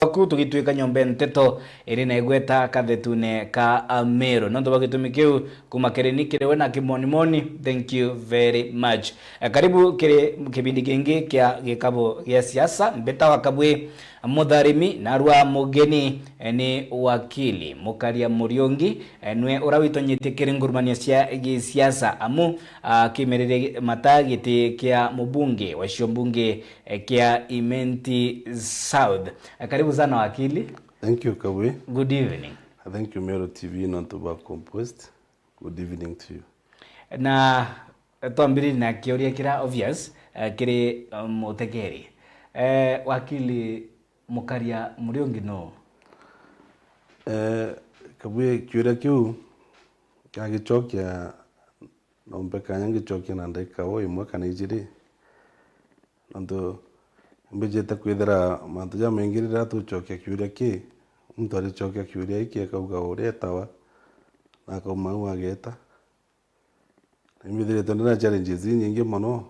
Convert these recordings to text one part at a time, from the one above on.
ku tugituika nyombe nteto iri na igweta kathetune ka Amero nondo bagitumikiu kumakereni kirewe na kimonimoni. Thank you very much. Karibu kire kibindi kingi kia gikabo ya siasa mbeta wakabwe mutharimi narwa mugeni ni wakili Mukaria Muriongi nwe urawitonyete kire ngurumania cia gisiasa amu kimerere matagiti kia mubunge wa shombunge kia Imenti South. Karibu sana wakili. Thank you Kabwe. Good evening. Thank you Mero TV non Tobacco Compost. Good evening to you. Na tuambiri na kioria kira obvious kiri mutegeri. Wakili Mukaria Muriongi no. Kabwe kioria kiu kagichokia nombeka nyangichokia na ndeka wo imwe kana ijiri. Nando mbejeta kwithira mantuja mengirira tuchokia kiuria ki muntu ari chokia kiuria iki akauga uretawa na akaumau ageta nimithire tondana challenges nyingi muno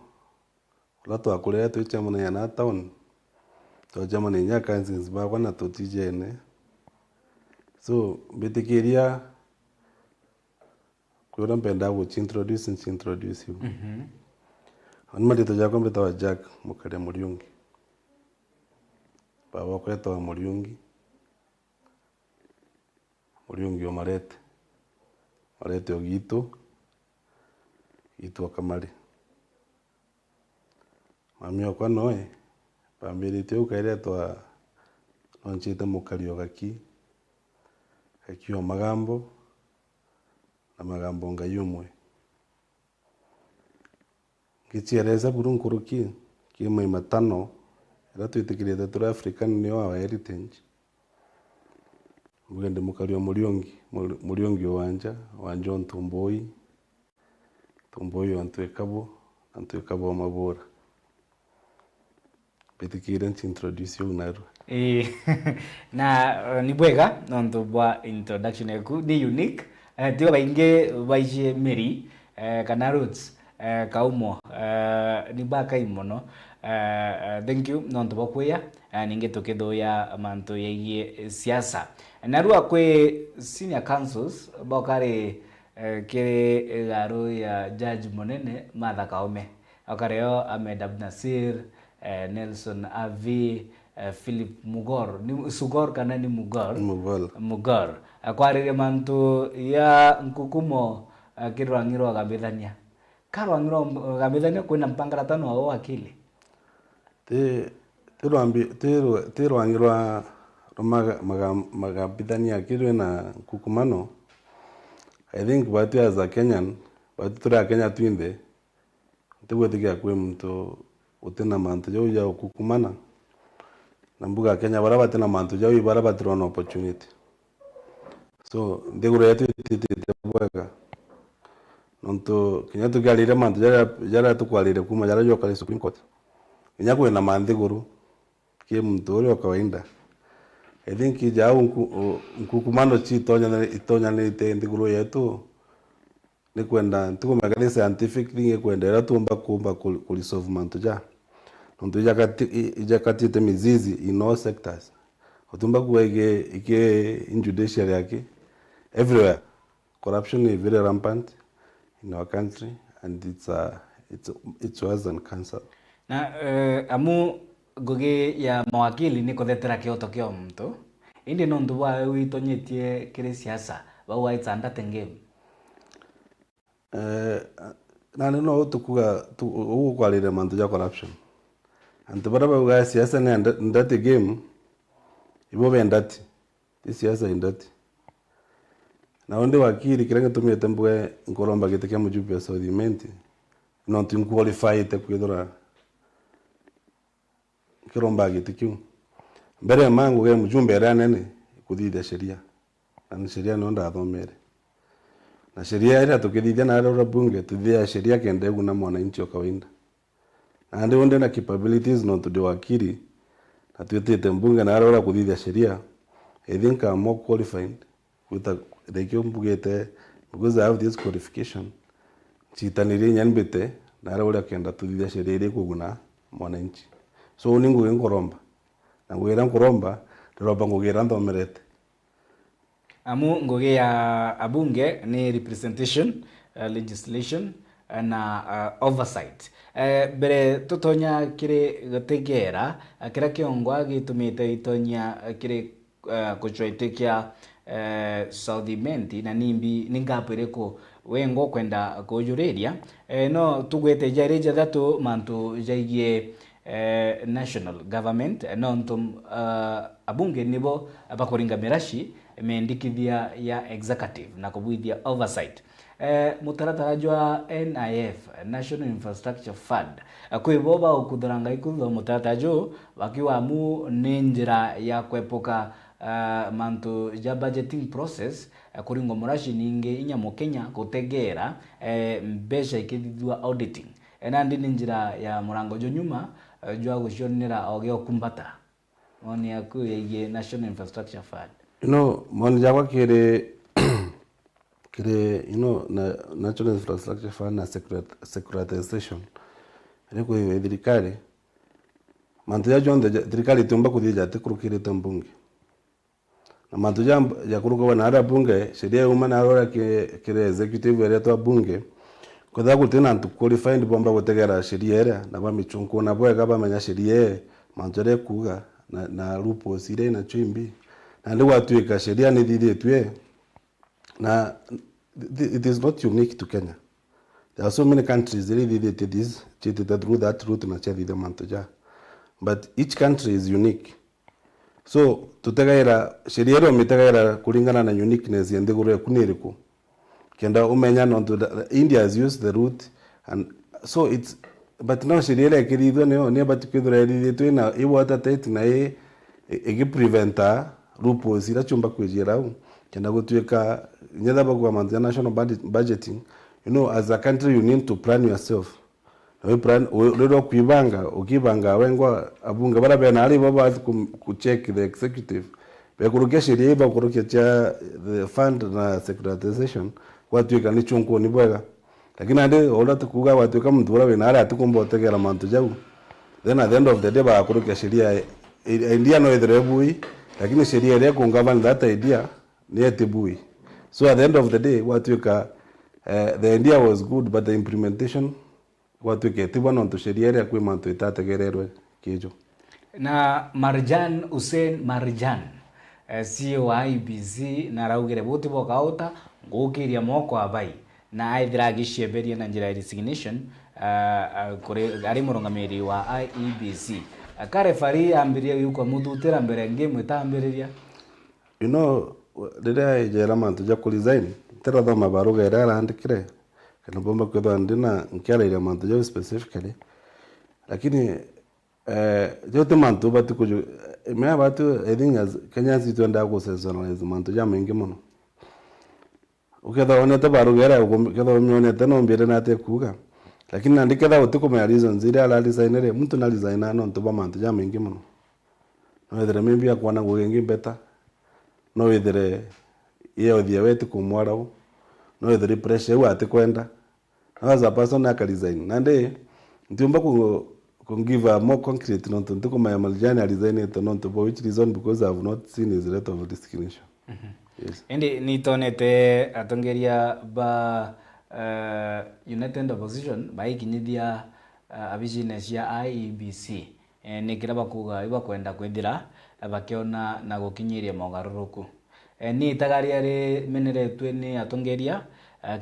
la twakuria twicha ya na town to jamani nya kansins ba kwana tutijene so betikiria kwira mpenda go introduce you anmadi to jako mbeta wa Jack Mukaria Muriongi baba kweta wa Muriongi o marete ogito itu akamari mami okwa noe pambirite ukaire twa nonchite Mukaria gaki o magambo na magambo ngayumwe kichiereza burunkuruki kimwe matano era twitikirite turi African ni wa heritage mugende Mukaria Muriongi wanja Ntumboi Antwekabo mabora betikire introduce you naru na ni bwega nondo bwa introduction yaku ni unique tiwa bainge baije meri kana roots kaumo ni baka imono. Thank you nondo bakuya ninge tukithoya manto yegie siasa narua kwe senior councils bokare kire garo ya judge monene Martha Koome akareo Ahmed Abnasir Nelson Avi Philip Mugor ni Sugor kana ni Mugor akwarire manto ya nkukumo kirwangiro gabithania karwangiro gabithania kwina mpangara tano wa wakili tirwangirwa magabithania kirwe na kukumano. I think batu as a Kenyan batu tura Kenya twinde tigwetikia kwe mtu utena mantu jau ya kukumana na mbuga Kenya baraba tena mantu jau baraba tuna opportunity so ndigura yetu titibweka nonto Kenya tugalire mantu jara tukwalire kuma jara yo kale Supreme Court Kenya kwe na mandiguru kie mtu ule kawaida. I think ijao nkukumano itonya ni ndiguru yetu ni kwenda tukumekani scientific thing kwenda era tuomba kuomba kulisolve mantuja nontuja kati te mizizi in all sectors otumba kuwege ike in judiciary yake everywhere. Corruption is very rampant in our country and it's worse than cancer. Na amu goge ya mawakili ni kothetera kioto kio mtu indi nondu bwa witonyetie kire siasa bawa itsanda tenge nani no tukuga ukwalire mantu ja corruption antu baraba uga siasa ne ndati game ibo bendati ti siasa indati na onde wakili kiranga tumie tembwe nkolomba giteke mujupe ya Southimenti no tim qualify te kwidora kiromba gitikiu mbere mangu ge mujumbe era nene kuthithia sheria na sheria no ndathomere na sheria ira tukithithia na ara bunge tuthia sheria kende guna mwananchi kawaida na ndio ndio na capabilities no to wakili na tuitete mbunge na ara kuthithia sheria. I think I'm more qualified with the kimbugete because I have this qualification chitanire nyanbete na ara kenda tuthithia sheria ile kuguna mwananchi. So ningu nkoromba na ngwira nkoromba roba ngugira ndomerete amu ngugi ya abunge ni representation, legislation na oversight. Bere tutonya kiri gutegera kira kiongwa gitumite itonya kiri kuchwaitikia Southimenti na nimbi ningapireko wengo kwenda kujuriria no tugwete jari jathatu mantu jaigie national government no ntum abunge nibo abakuringa mirashi mendikithia ya executive na kubwithia oversight. Mutaratara jwa NIF, National Infrastructure Fund, kwiboba ukuduranga ikutho mutaratara jo wakiwa mu ni njira ya kwepuka mantu ja budgeting process kuringo murashi ninge inya mukenya kutegera mbesha ikithithua auditing nandi ni njira ya murango jo nyuma jwa gucionera ogeo kumbata oni yaku ye National Infrastructure Fund. Moni jakwa kire na National Infrastructure Fund na securitization riko thirikari mantu ya jonde thirikari tumba kuthija tikurukirite mbunge na mantu ya kuruka na ara bunge sheria uma na rora kire executive area to bunge kotha gutina ntu qualified bomba gutegera sheria area na ba michunku na bwega bamenya sheria mantu ya kuga na rupo sire na chimbi na ndi watuika sheria ni thithitwe na it is not unique to Kenya. There are so many countries that did this through that route na chathi the mantoja, but each country is unique. So tutagaira sheria ro mitagaira kulingana na uniqueness ya ndigure kuniriku kenda umenya no India has used the route and so it's but now sheria ile kirithwe ne batukithura thithitwe na iwata tate na preventa rupo sira chumba kwijira kenda gutuika nyetha bagwa mantu ya national budgeting. As a country you need to plan yourself. We plan lero kuibanga ukibanga wengwa abunga bara bena ali baba ku check the executive be kurukia sheria ba kurukia cha the fund na securitization watuika ni chunko ni bwega lakini ande ola tukuga watuika mtu bara bena ali atukumba tegera mantu jau then at the end of the day ba kurukia sheria idea no idrebui lakini sheria ile kuungana that idea ni etibui. So at the end of the day watuika the idea was good but the implementation watuike tibana onto sheria ile kwa mantu itategererwe kijo na Marjan Hussein Marjan CEO wa IBC na raugire buti bokauta ngukiria moko abai na aithira gicieberia na njira resignation kuri ari murongamiri wa IEBC akarefari ambiria yuko muthutira mbere ngimwe tambiriria rira jera mantu ja kuresign tera thoma baruga ira andikire kana bomba kwetha ndina nkiara ile mantu ja specifically lakini jote mantu batu kuju me batu I think as Kenya situ nda go seasonalize mantu ja mengi muno uketha onete baruga ira uketha onete no mbere na te kuga lakini andiketha utikuma reasons ira ala designere mtu na designer no ntuba mantu ja mengi muno no ethera maybe akwana go gengi better no ethera iyo thia wetu kumwarao no ethera pressure wa atikwenda as a person aka design nande ntiumba ku give a more concrete no ntuko my Maljani design it no for which reason because I have not seen his rate of discrimination. Yes. Indi ni tonete atongeria ba United Opposition ba ikinyithia business ya IEBC ni kiraba kuga iba kwenda kwithira bakiona na gukinyiria mogaruruku ni tagaria ri meneretwe ni atongeria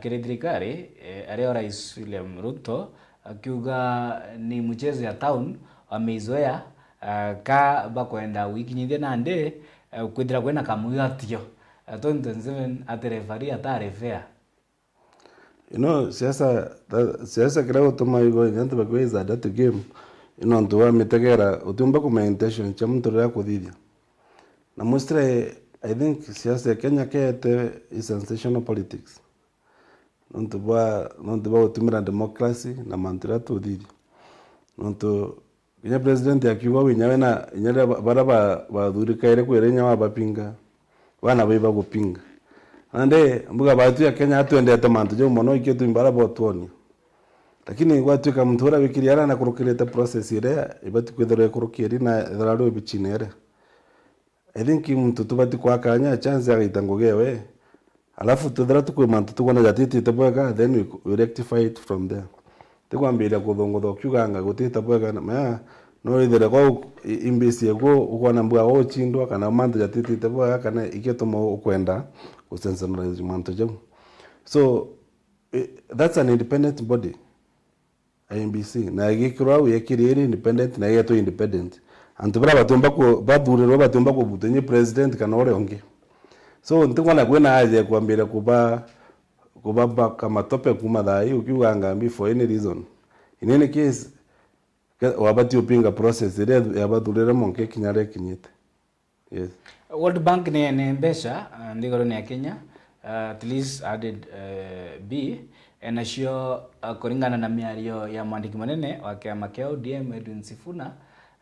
kire thirikari ario Rais William Ruto akiuga ni mchezo ya town ameizoea ka bakwenda wikinyithia nande kwithira kwena kamugatio 2027 aterefari atarefea siasa kira utuma igo nyantu bakweza that game ntu wa mitegera utumba ku intention cha mtu ria kuthithia na mostre I think siasa Kenya kete is sensational politics ntu ba utumira democracy na mantra tuthithia ntu Kenya president akiwa winyawe na inyara bara ba thurikaire kwirenya wa bapinga wana biba gupinga ande mbuga batu ya Kenya atuendete mantu jo mono iketu imbara botwoni lakini watu kama mtu ora wikiriana na kurukirete process ile ibati kwethera kurukiri na thararo bichinere I think mtu tubati kwa kanya chance ya itangogewe. Alafu tudra tukwe mantu tukwana jatiti tabweka, then we rectify it from there. Tukwambira kuthongo kyuganga gutita bweka na no ithere kwa imbisi yako ukwana mbwa o chindwa kana mantu jatiti tabweka kana iketomo ukwenda kusensibilize mantu jamu. So that's an independent body. IMBC na gikirwa yakiri independent na yeto independent. Antubra batumba ko badurero batumba ko butenye president kana ore onge. So ntikwana kwena aje kuambira kuba kama tope kuma dai ukiwanga mbi for any reason. In any case wabati upinga process ile ya badurero monke kinyare kinyite. Yes. World Bank ni mbesha ndigoro ni ya Kenya at least added B enasio kuringana na miario ya mwandiki manene wa kiama kia ODM Edwin Sifuna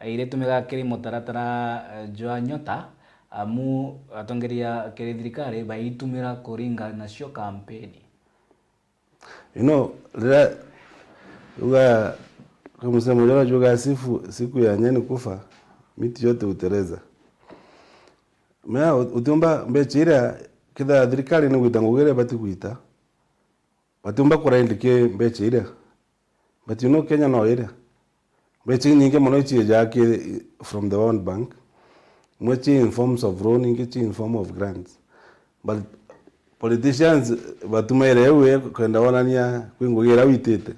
ile tumega kiri mutaratara Joa Nyota amu atongeria kiri thirikari baitumira kuringa nacio kampeni. You know, uga kama sema jana juga siku ya nyani kufa miti yote utereza. Mea utumba mbechira kida thirikari ni gwitangugire bati gwita. Batumba kurendike mbechira. But you know Kenya no area. Mbechi nyingi mono chi jake from the World Bank. Mwechi in forms of loan, ngichi in form of grants. But politicians batumerewe kwenda wanania kwingugira witete.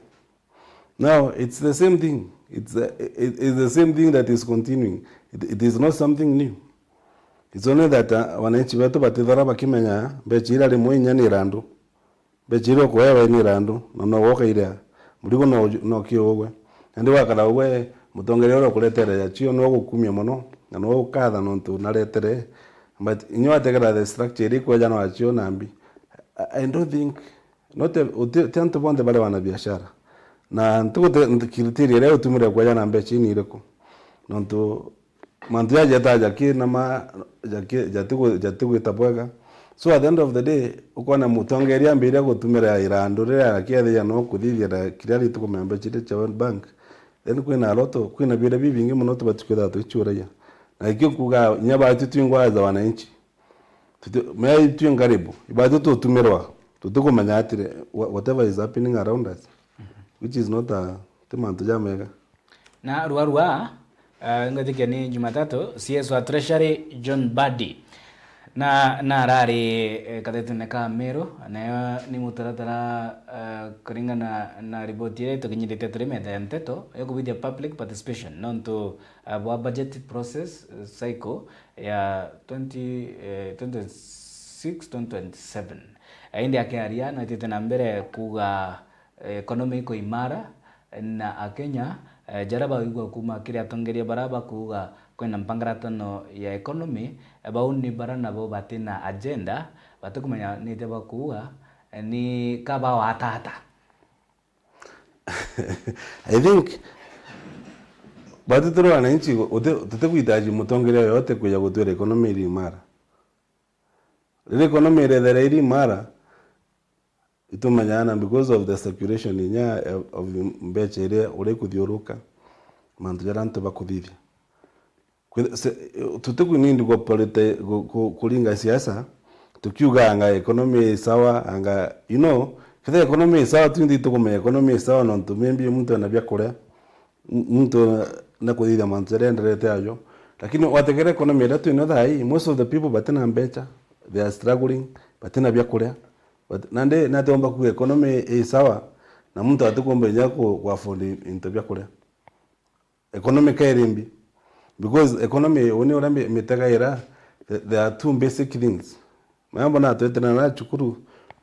Now it's the same thing. It's the same thing that is continuing. It is not something new. It's only that wananchi wetu batithara bakimenya mbechira rimwe nyani randu. Mbechira ko yawe ni randu no woka ira. Muligo no kiogwe. Ndi wakara we mutongerero kuletera ya chio no gukumia muno na no ukatha no ntu naretere. But inyo ategera the structure iko jana wachio nambi. I don't think tanto bonde bale wana biashara. Na ntuko criteria leo tumire kwa jana mbechi ni ireko. Nonto mantu ya jataja ki na ma jatuko itabwega. So at the end of the day ukona mutongeria mbira gutumira irandurira akiathe ya no kuthithia kirari tuko membechi cha World Bank. Then kwina loto kwina bira bibingi muno tubatukira tuchuraya. Na ikyo kuga nyaba tutwingwa za wananchi. Mea tuingaribu ibadu tutumirwa tutukumanya atire whatever is happening around us, which is not a temantu jamega. Na ruarua ngatikia ni Jumatatu CS wa Treasury John Badi na rari katetuneka Meru nayo ni mutaratara kuringana na ripoti ile tukinyirite turimete ya mteto yokubidia public participation nonto wa budget process cycle ya 2026-2027 indi akiaria na titena mbere kuga economy ko imara na Akenya jaraba wigwa kuma kiri atongeria baraba kuga kwena mpangaratano ya economy bauni barana bo batina agenda batukumenya ni teba kuga ni kaba watata. I think batutoro wananchi tutekuitaji mutongeria yote kuja gutwera economy iri imara. Ile economy iri imara itumanyana because of the circulation inya of mbeche ile ule kuthiuruka mantu jarantu bakuthithia. Tutekunindi kwa kulinga siasa tukiuga anga economy sawa anga kada economy sawa tundi tukume economy sawa no tumembi mtu anabia kule mtu na kuthithia mantu jarenderete ajo lakini wategere economy ile tu inotha most of the people batena mbecha they are struggling batena bia kule but nande natomba ku economy sawa na mtu atukombe nyako kwa fundi intobia kule economy kairimbi because economy oni orambe metagaira there are two basic things mambo na twetena na chukuru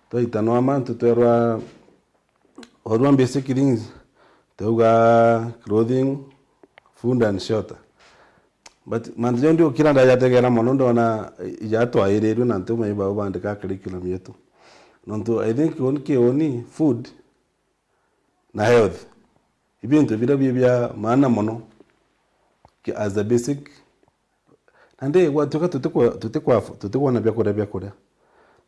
toitano amantu twerwa orwa basic things toga clothing food and shelter but manjo ndio kiranda yategera monondo na yato aireru na ntuma iba bandika curriculum yetu nonto I think oni food na health ibintu bya maana mono as a basic ande watuka tutekwa na byakora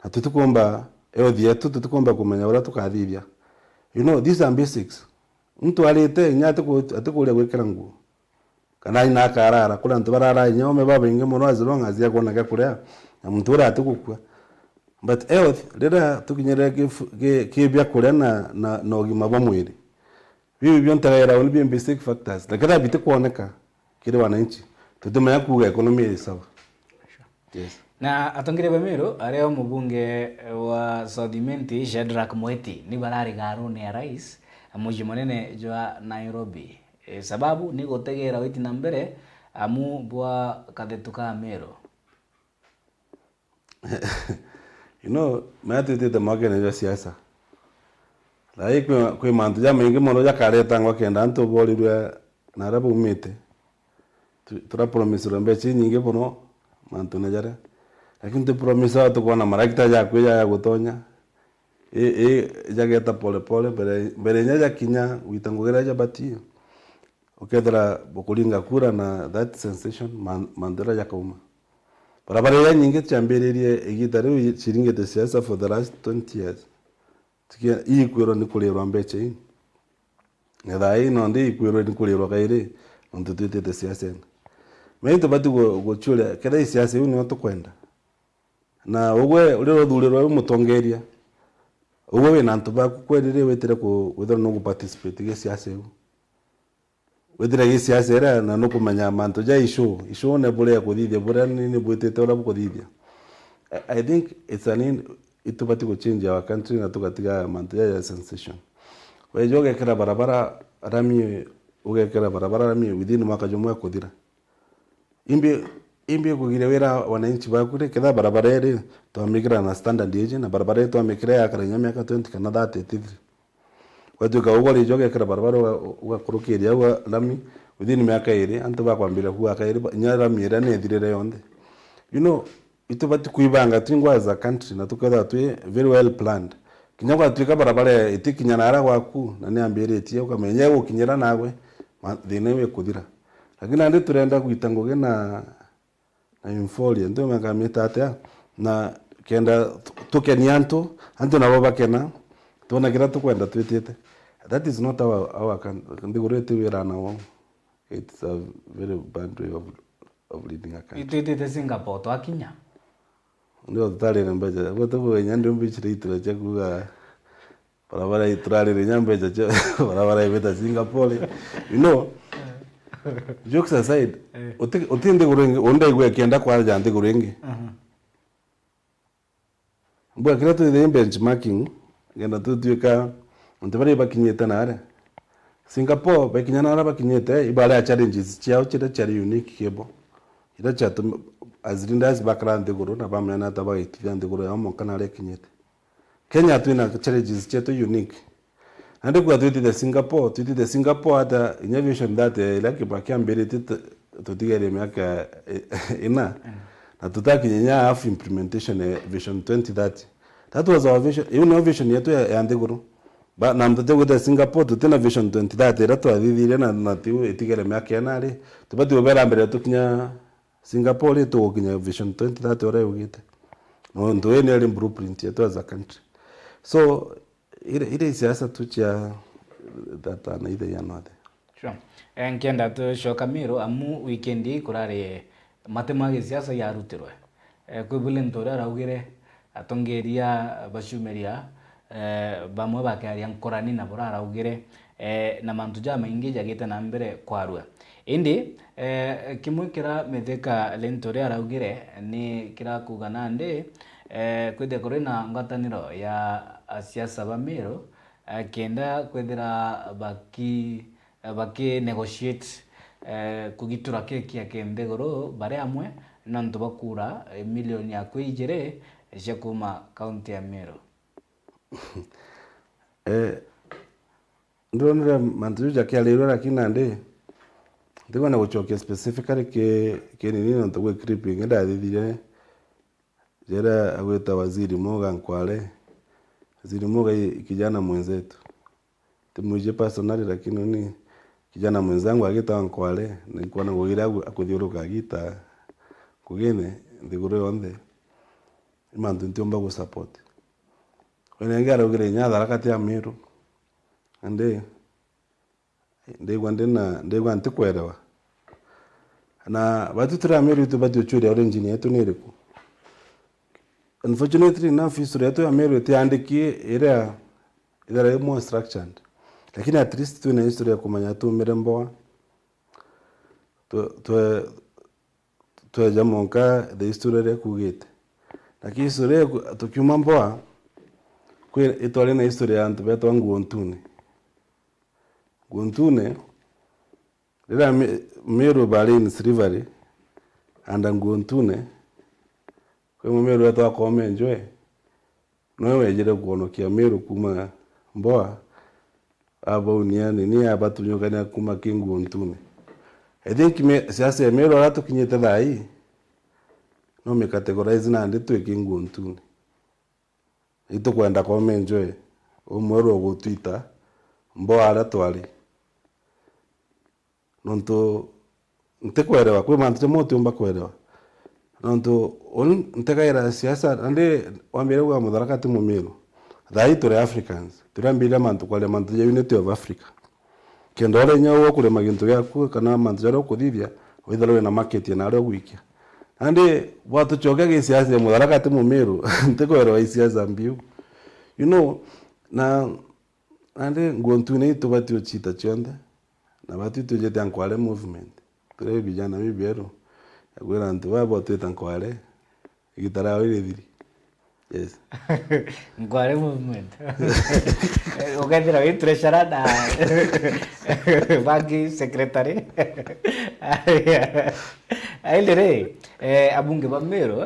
na tutukomba health yetu tutukomba kumenya ora tukathithia these are basics mtu alete nyate atukule gwekera nguo kana ina karara kula ntu barara nyome baba inge muno as long as yakona gakuria na muntu ura atukukua but health rira tukinyere ke bya kuria na ogima bwa mwiri bibi byontagera oli basic factors lakini bite kuoneka kile wananchi tutumenya kuga economy sawa. Yes. Na atongire Bamero areo mubunge wa Southimenti Shadrack Mweti ni barari garuni ya rais muji monene jwa Nairobi. Sababu ni gotegera witi na mbere amu bwa kadetuka Mero. You know, matete the market ya siasa. Lai kwe mantu ya mengi mono ya kareta ngwa kenda anto bolirwe narabu umite. Tura promise rambechi nyingi bono mantu na jara. Lakini tu promise watu kwa na marakita ya kuya ya gutonya. Jageta pole pole bere nyaja kinya uitangogera ja bati. Ukedra bokulinga kura na that sensation mandera ya kauma. Barabara ya nyingi chambererie igitare chiringe de siasa for the last 20 years. Tikia ikwero ni kulirwa mbeche. Ngadai no ndi ikwero ni kulirwa kaire ndo tuite de siasa. Meito batu go chule kada siasa uni watu kwenda. Na ugwe uliro dhuliro mutongeria. Ugwe na ntuba kwerire wetire ko wether no participate ge siasa. Wetire ge siasa era na no kumanya manto ja isho ne bure ya kuthithia bure ni bwetete ora kuthithia. I think it's itubati go change our country na tukatiga manto ya sensation. Wejoge kera barabara rami ugekera barabara rami within mwaka jumwa kuthira. Imbi kugire wera wananchi bakure keda barabara ere to migra na standard age na barabara to mikira ya karanya miaka 20 kana 33. Watu ka ugole joge kera barabara ugakurukiria wa lami within miaka ere antu bakwambira huwa kaire nyara mira ne thirire yonde. You know itubati kuibanga twingwa as a country na tukatha twi very well planned. Kinyagwa twika barabara itikinya nara gwaku na ne ambirĩtie ukamenya gukinyira nawe thine we kuthira. Lakini andi turenda kuitangoge na infolia ndio makamita atia na kenda tukeni antu nabo bakena tuna kira tukwenda twitite. That is not our ndigurete wera nawo. It's a very bad way of leading a country. Itwitite Singapore to akinya ndio tutarire mbeja gotogo nyandi mbichire itira chakuga barabara iturarire nyambeja cha barabara ibeta Singapore. You know, jokes aside, utinde gurengi onda igwe kienda kwa jande gurengi. Bwa kira tu the benchmarking ngenda tu tuika ntibari bakinyeta nare. Singapore bakinyana nara bakinyete ibara challenges chiao chira chari unique kebo. Ira chatu azirinda as background guru na bamena taba itinde guru amo kanale kinyete. Kenya tu ina challenges chetu unique. Ande kwa tuiti the Singapore ata innovation that like bakia mbele tutigere miaka ina na tutaki nyanya half implementation vision 2030. That was our vision. Innovation yetu ya ndeguru ba na mtate kwa Singapore tutena vision 2030 ratu adhidhire na tiu itigere miaka yanari tubati obera mbele tukinya Singapore to kinya vision 2030 ora ugite no ndo ene blueprint yetu as a country. So ile siasa tucha data na ile yanade. Sure. Enkienda tu shokamiro amu weekendi kurare matemage siasa ya rutirwe. Kwibule ntora raugire atongeria bashumeria bamwe bakaria nkorani na bora raugire na mantu ja maingi jagite na mbere kwarwa. Indi kimwikira metheka lentore araugire ni kira kugana ndi kwede kore na ngataniro ya siasa Bamero kenda kwedera baki negotiate kugitura keki ya kendegoro bare amwe na ntu bakura milioni ya kwijere je kuma county ya Meru. Ndonera mantu ja kialero lakini ande ndiko na kuchokia specifically ke nini ndo kwa creeping nda thithire jera agweta waziri Moga Nkwale. Waziri Moga kijana mwenzetu tumuje personally lakini ni kijana mwenzangu agita Nkwale nilikuwa na kugira akuthiuruka agita kugene ndigure onde imantu ntiomba ku support wene ngara ugire nyadha rakati ya Meru ande ndegwa ndena ndegwa ntikwerewa na batu tura Meru itu batu churi origin yetu ni iriku. Unfortunately enough history yetu ya Meru itiandiki ira more structured, lakini at least tu na history ya kumanya tu miremboa tu jamonka the history ya kugete, lakini history tukiuma mboa kwa itwale na history ya antu beto Nguontune rira Meru Berlin River anda Nguontune kwa Meru beto akome enjoy no wejere kuonokia Meru kuma mboa abo uniani ni abatunyokania kuma Nguontune. I think siasa ya Meru ratu kinyete thai no me categorize na ndi tu Nguontune ito kwenda kome enjoy umwero go Twitter mboa ara twali nonto ntekwerewa kwa mantu moto umba kwerewa nonto ntekaira siasa ande wambere wa mudharakati mu Meru thai turi Africans turambira mantu kwale mantu ya unity of Africa kendo ole nyawo kule magintu yaku kana mantu jaro kuthithia withalo na market na ro wikia ande watu chogege siasa ya mudharakati mu Meru ntekwerewa siasa mbiu na ande Nguontune itu batio chita chonde na batu tujete ankwale movement tule vijana bibiero agwera ntu babo teta ankwale igitara ile thiri yes Nkwale movement ukendera wi treasurer na banki secretary ailere abunge ba Meru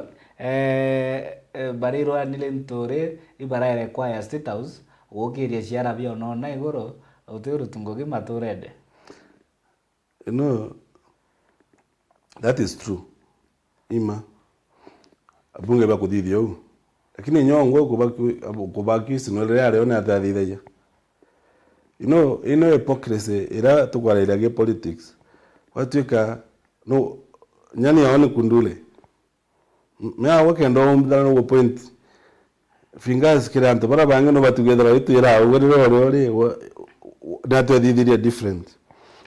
bariro anile ntore ibaraire kwa ya State House wokiria ciara bio no na igoro utero tungogi maturede. That is true ima abunge ba kuthithio lakini nyongo kubaki sinolere ale ona athithaia hypocrisy ira tukwariragia politics watuika no nyani yaone kundule mea wakendo mdana no point fingers kiranto bara bange no batugethera itwira ugorero that thithiria different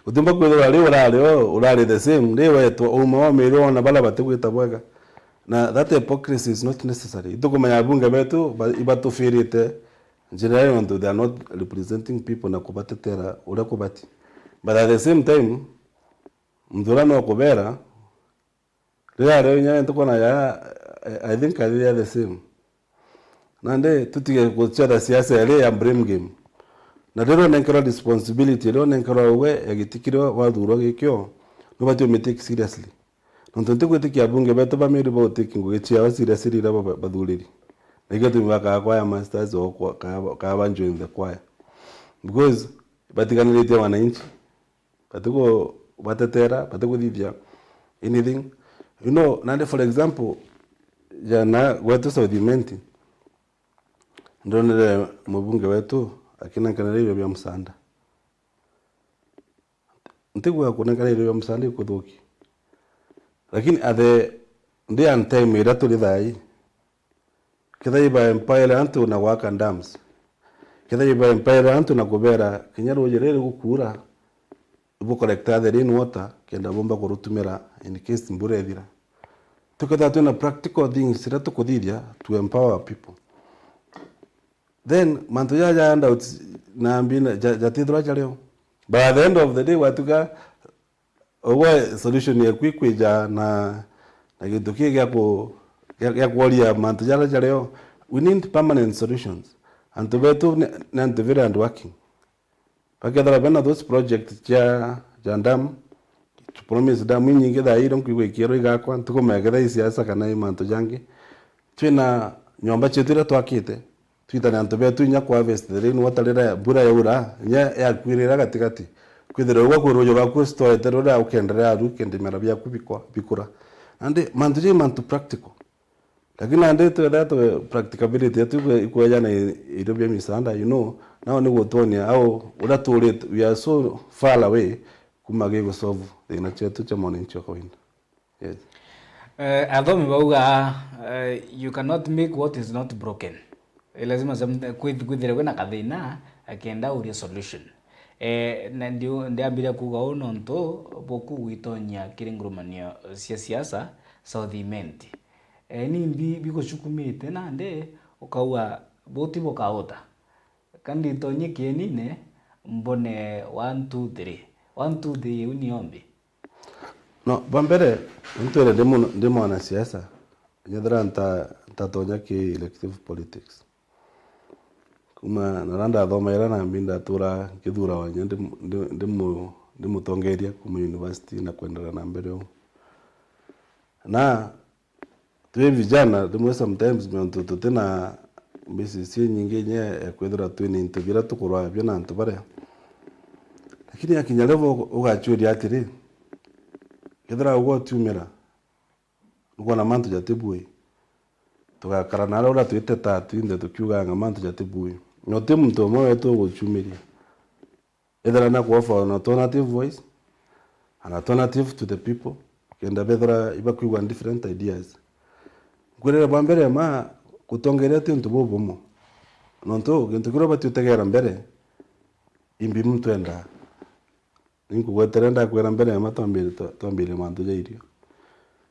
utumba kwethera urale the same day wetu uma Meru na bala batugwita bwega na that hypocrisy is not necessary itukumanya bunge betu ibatufirite njira yondo they are not representing people na kubatetera ura kubati but at the same time mdurano kubera leo nyanya tukona ya I think they are the same nande tutige kucheza siasa ile ya blame game na lero nenkero responsibility lero nenkero we egitikiro waduro gekyo no batyo me take seriously nontonte kwetikia bunge beto ba Meru ba take ngogechia wa seriously raba baduliri negeto mbaka kwa ya masters o ka ba join the choir because batikanilete wananchi batuko batetera batuko divya anything nande for example jana wetu Southimenti ndonere mubunge wetu akina kanalio bya msanda ntigwa kuna kanalio bya msanda ikuthuki lakini ndi an time iratu lithai kithai ba empire antu na waka dams kithai ba empire antu na kubera kinyaro jerere gukura ibu collector the rain water kenda bomba kurutumira in case mbure thira tukata tuna practical things iratu kuthithia to empower people. Then mantu ya handout na mbina jatithwa jaleo by the end of the day watuka solution ya quick na gitukie ya kuoria mantu ya jaleo we need permanent solutions and to beto and very and working pakadara bana those projects ya dam to promise dam nyingi da iron kwikiro igakwa tukomegera siasa kana mantu jangi twina nyomba chetira twakite twitana antu betu nya kwa harvest the rain water rira bura yaura nya ya kwirira gatigati kwithira ugo kurojo gaku store terora ukendera rukende marabia kubikwa bikura ande manduje mantu practical lakini ande to that practicability yetu ikuja na irobia misanda now ni wotonia au udatore we are so far away kumage go solve the nature cha mwananchi kwa winda. Yes. Adhomi bauga you cannot make what is not broken. Lazima kwithire kwina kathina akienda uria solution. na ndio ndiambire kuga uno nto boku gwitonya kiringurumanio cia siasa South Imenti nimbi bigoshukumite nande ukaua boti bokauta kandi itonye kienine mbone 1 2 3 1 2 3 uniombi no bambere ntore demo na siasa nyadra ntatonya ki elective politics kuma naranda thomera na mbinda tura kithura wanya ndimutongeria kuma university na kuendelea na mbele na tuwe vijana dimwe sometimes mionto tena mbisi nyingi nye kwethura twini ntubira tukurwa byo na ntubare lakini akinya level ugachuri atiri kithura ugo tumira ugo na mantu jatibui tugakara na ura twite tatu inde tukiuga nga mantu jatibui nyote muntu mwe wetu guchumiria either na kuofa an alternative voice, an alternative to the people kenda bethra ibakuwa different ideas gwere bambere ma kutongeria tintu bobomo nonto kintu kiro batutegera mbere imbi muntu enda ningu gweterenda kwera mbere ma tombire mantu jairio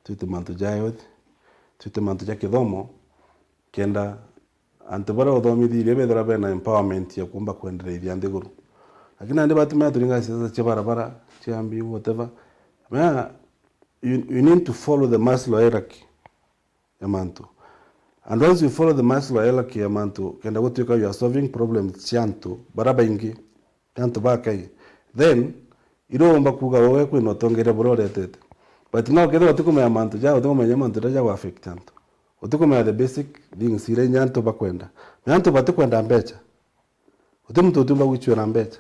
twite mantu jayot twite mantu ja kithomo kenda antobara uthomithirie bethra bena empowerment ya kumba kuendelea ndiguru lakini ande batumia tulinga siasa cha barabara chambi whatever you need to follow the Maslow hierarchy ya mantu and once you follow the Maslow hierarchy ya mantu kenda gutuika you are solving problems chantu baraba ingi chantu bakai then iromba kuga wewe kwino tongera bororetete but now kedo tukumenya mantu ja tukumenya mantu ja wa affect chantu utukumenya the basic things ire nyanto bakwenda nyanto batukwenda mbecha utumtu tumba guchura mbecha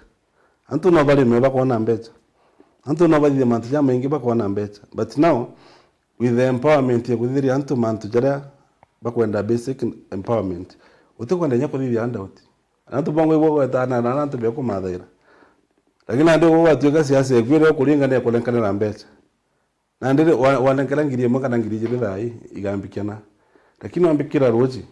antu no bali meba kuona mbecha antu no bali mantu ja mengi bakuona mbecha but now with the empowerment ya kuthiri antu mantu jara bakwenda basic empowerment utukwenda nyako bibi handout antu bongo ibo wetana na antu be kumathaira lakini ande wo watuka siasa ekwire kuringana kulenkana na mbecha na ndire wanenkala ngirie mwaka na ngirie thai igambikana lakini wambikira roji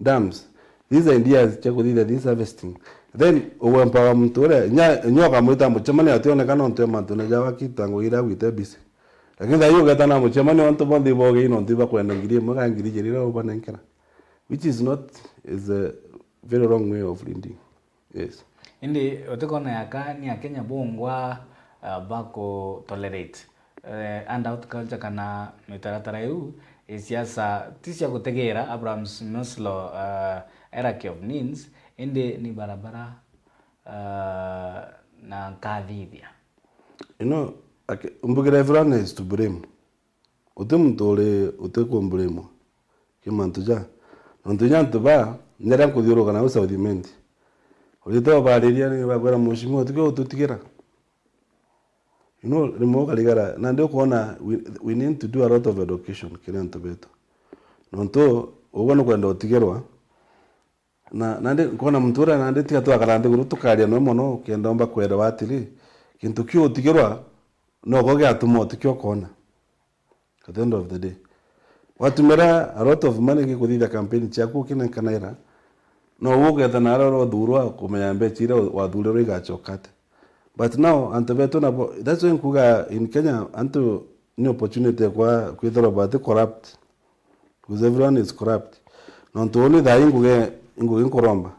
dams these ideas cha kuthira this harvesting then uwempa mtore nyoka mwita muchemani ationekana onto mantu na jawa kitango ira gwite bisi lakini thayo getana muchemani onto bondi boge ino ndiba kwenda ngirie mwaka ngirie jerira obanenkana which is not is a very wrong way of leading. Yes. Indi otekona yaka ni Kenya bongwa bako tolerate and out culture kana mitaratara yu siasa tisia kutegera Abrahams Maslow hierarchy of needs indi ni barabara na kadhithia. You know, umbugira everyone is to blame. Utemutole uteko blame. Kimantuja. Nontuja ntuba nyara kudhiro kana South Imenti. Ulito bariria ni bagora mushimo tuko tutigera. You know, remoga ligara na ndio kuona we need to do a lot of education kiranto beto. Nonto ubona kwenda utigerwa na nande kuona mtura nande tia tu akarande gurutukaria no mono kenda omba kwera watiri kintu kyo utigerwa no goge atumo tikyo kona at the end of the day watumera a lot of money kikuthitha campaign chaku kina kanaira no ugetha na ro dhurwa kumenya mbechira wathuriro igachokate but now antabeto na that's when kuga in Kenya anto ni opportunity kwa kwithora bate corrupt because everyone is corrupt no to only the nguge nkoromba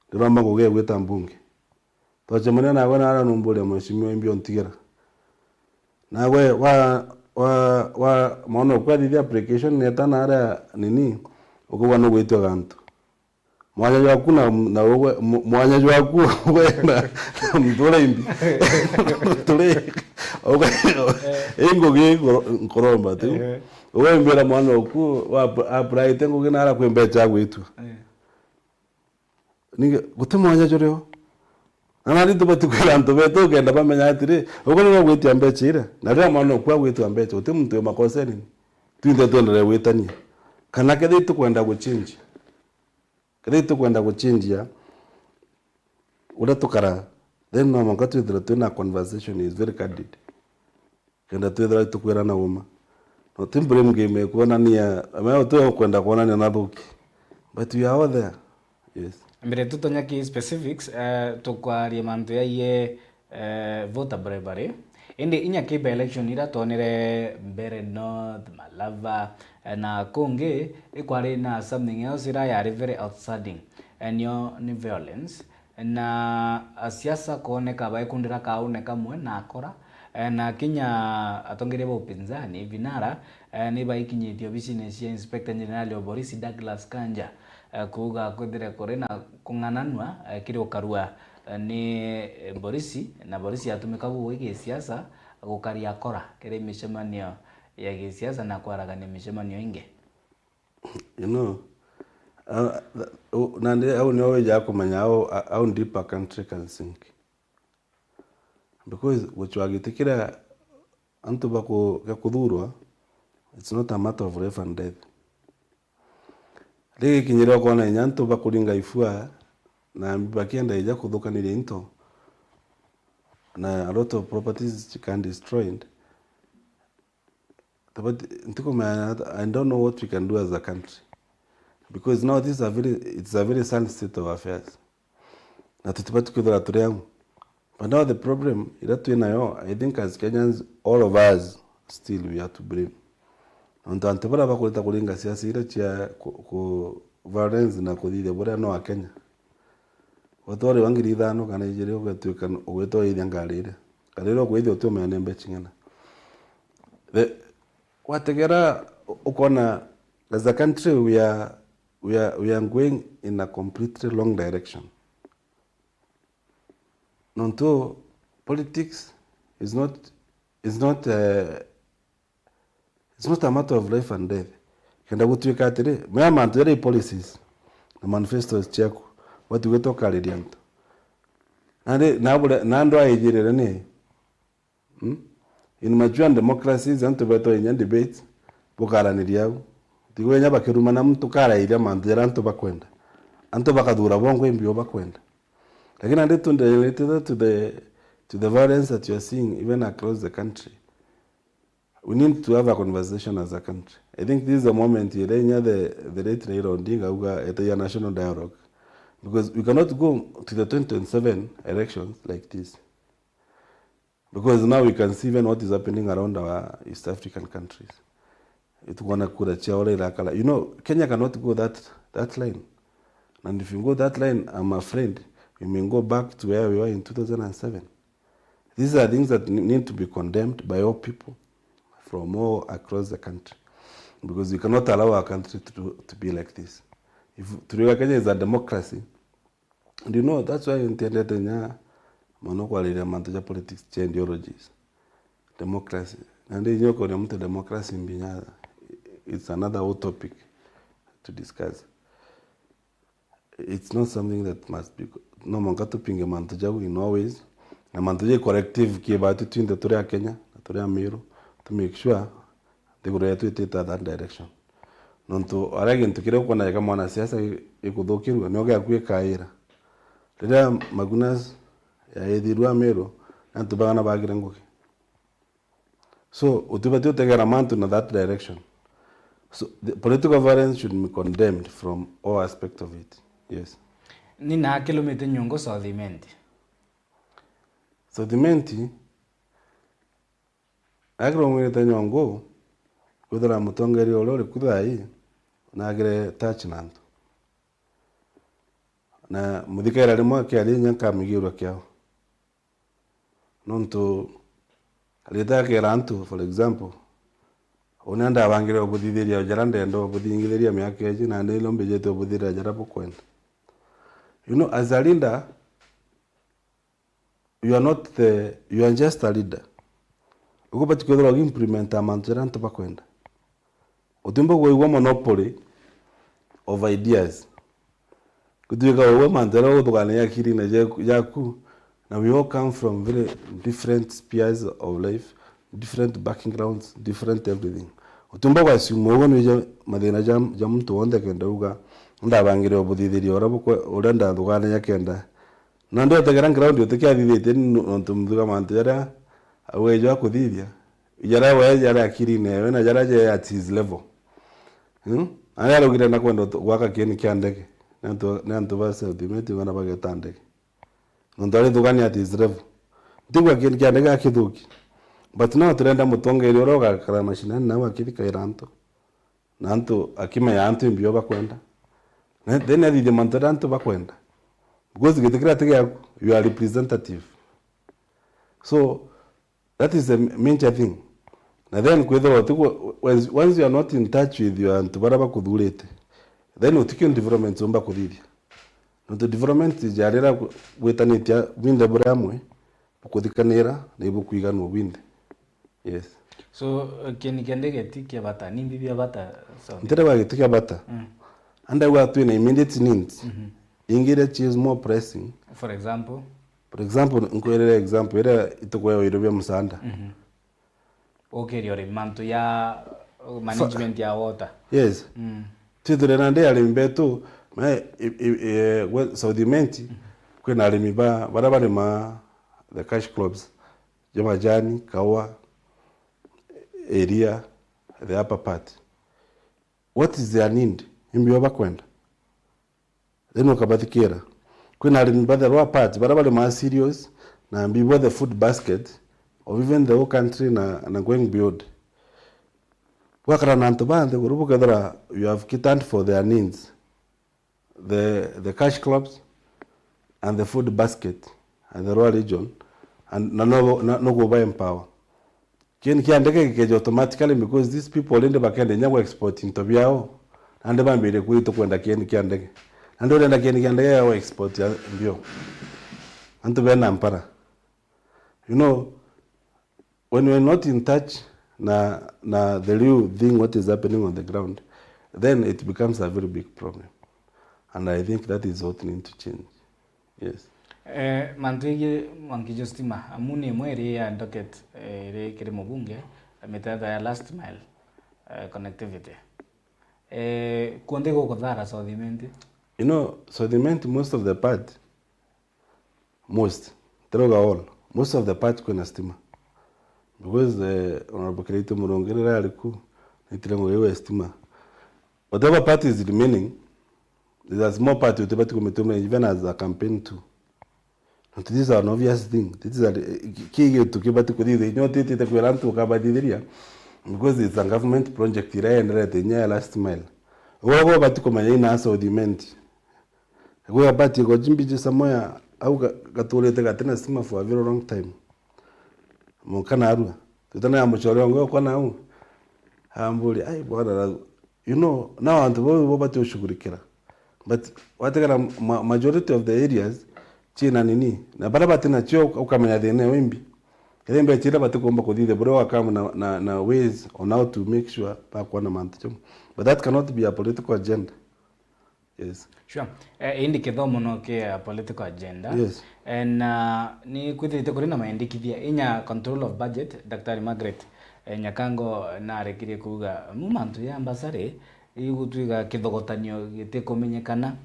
ndiromba nguge gwita mbunge to chemana na gona ara numbole mheshimiwa mbio ntigera na we wa mono kwa the application neta na ara nini ukubwa no gwitwa gantu mwanya waku na wewe mwanya waku wena mdole imbi tule nguge nkoromba tu wewe mbira mwana uku wa apply tengo ginara kwembecha gwitu ninge gutemwanya joreo anali tubati kwiranto beto genda bamenya atire ubwo no gwitia mbechira na rya mwana uku gwitu ambecha utemuntu makoseni twinde tondere witania kana kethe tukwenda guchinji kethe tukwenda guchinjia ula tukara then no mangatu tuna conversation is very candid kenda twethera tukwira na uma no timbre mgeme kuona nia amao tu kwenda kuona na thuki but we are all there. Yes. mbere tutonyaki specifics tukwaria mantu yaie voter bravery indi inyaki election ira tonire mbere North Malava na kungi ikwari na something else ira yari very outstanding enyo ni violence na siasa kuoneka baikundira kaune kamwe na akora na kinya atongere bo upinzani vinara ni baikinyithio business ya Inspector General of Police Douglas Kanja kuga kwithire kuri na kungananwa kiri ukarua ni Borisi na Borisi atumika guigi siasa gukaria akora kiri mishemanio ya gisiasa na kwaragania mishemanio inge nande au niwe ja kumenya au deeper country can sink because guchwagitikira antu bako kuthurwa it's not a matter of life and death lege kinyira kona nyanto bakuringa ifua na bakienda ija kuthukanira into na a lot of properties can destroyed but I don't know what we can do as a country because now it's a very sad state of affairs na tutipati kudhura tureangu but now the problem I think as Kenyans all of us still we have to blame ndo antebara bakuleta kulinga siasa ira chia ku violence na kuthithia bora no Kenya watori wangiri ithano kana ijiri ugetuika ugeto ithia ngarire kariro kwithio tu mene mbechingana wategera ukona as a country we are going in a completely wrong direction nonto politics is not it's not a matter of life and death kenda gutuika atiri mea mantere policies na manifestos chako watu getoka radiant ande nando aijirere ni in mature democracies antu beto in debates bukara ni diao tigwenya bakiruma na mtu kara ile mandera antu bakwenda antu bakadura bongo mbio bakwenda lakini ande tunde related to the violence that you are seeing even across the country. We need to have a conversation as a country. I think this is the moment you the late Raila Odinga at the national dialogue. Because we cannot go to the 2027 elections like this. Because now we can see even what is happening around our East African countries. You know, Kenya cannot go that line. And if you go that line, I'm afraid we may go back to where we were in 2007. These are things that need to be condemned by all people from all across the country, because we cannot allow our country to be like this. If Kenya is a democracy, and you know that's why intended monoquality politics change ideologies. Democracy. And then you call democracy in Binya, it's another whole topic to discuss. It's not something that must be no mangato pinge mantujagu in always. Na mantuje corrective ki about between the Toria Kenya, the Toria Miru, to make sure they go to that direction. Nonto aragin tukire kona kama mwana siasa ikudhokirwa nyoga yakwe kaira. Leda magunas ya edhirwa Miru na tubana bagira ngoki. So utubati tegera mantu na that direction. So the political violence should be condemned from all aspects of it. Yes. Ni na kilomita nyongo Southimenti. Southimenti agro mwete nyongo kudra mutongeri olore kudai na agre touch nanto. Na mudikera limo ke ali nyanka migiro kyao. Nonto alita ke rantu for example onanda abangire obudhiria jarande ndo obudhingiria myake na ndelo mbejeto obudhira jarapo kwenda. You know, as a leader, you are just a leader. Uko particular implement amantera ntoba kwenda. Utumbo kwa monopoly of ideas. Kutuika wewe mantera udugane yakiri na yaku. Now we all come from very different spheres of life, different backgrounds, different everything. Utumbo kwa simuogo nije madena jamuntu wonde kenda uga ndabangire obudhiria orabuko urenda ndugane yakenda. Nando tegera ground yotekia thithite ntumbuga mantera awejo akuthithia. Ijara we jara akiri ne na jara je at his level. Aya rugire na kwenda gwaka kini kyandeke. nanto base ultimate ngana bagetandeke ndore dugani ati izrevu ndigwa kiandeke akithuki but now turenda mutongeri oroga kara mashinani nawe akithika iranto nanto akima ya antu mbio bakwenda then adi demantara antu bakwenda because gitikira tege you are representative, so that is the major thing. Na then once you are not in touch with your antu baraba kuthurite, then utikio development zomba kuthithia no the development jarira gwetanitia winde buramwe kuthikanira na ibu kuigana winde. Yes, so kiende tikia bata ni bibia bata so ntere wa tikia bata anda wa tu na immediate needs ingire is more pressing. For example nkoerere example era itokwa irobya musanda okay yori manto ya management ya water. Yes, tidure nande ali mbeto Saudimenti kwena alimi barabare ma the cash clubs Jamajani Kawa area the upper part. What is their need? Imbio bakwenda then ukabathikira kwena alimi the lower part barabare ma serious na mbiwa the food basket or even the whole country na going beyond wakara nanto bande gurubuka dara you have catered for their needs, the cash clubs and the food basket and the rural region and no go buy empower kiandeke keje automatically because these people ende bakende nyago export into byao ande bambire kuito kwenda kiandeke ande enda kiandeke yao export ya mbio antu bena ampara. You know, when we're not in touch na the real thing what is happening on the ground, then it becomes a very big problem, and I think that is what needs to change. Yes. Mantwige mwankijostima amuni mweri ya docket ile kirimo bunge metadha ya last mile connectivity kuondego kodhara Saudimenti. You know, Saudimenti most of the part most of the part kuna stima because honorable Kirito Murongerera aliku nitirango yewe stima. Whatever part is remaining, there's a small part utebati kumetuma even as a campaign too. And this is an obvious thing. This is a key to keep it kudide. You know, tete kwerantu kabadidiria because it's a government project ira endere tenya last mile. Wao bati komanya ina Saudimenti. Wao bati ko jimbije samoya au gatolete gatena stima for a very long time. Mukana arua. Tutana ya mchoro ngo kwa nau. Hambuli ai bwana, you know, now antu bo bati ushugurikira. But watakana majority of the areas china nini na baraba tena chio ukamenya thene wimbi kembe chira batukomba kudide bro akama na ways on how to make sure pa kwa na mantu, but that cannot be a political agenda. Yes, sure. Indi kithomo no ke a political agenda. Yes, and ni kwithite kuri na maendikithia inya control of budget Dr. Margaret Nyakango na arekirie kuga mumantu ya ambasare igutwiga kithogotanio gitikumenyekana.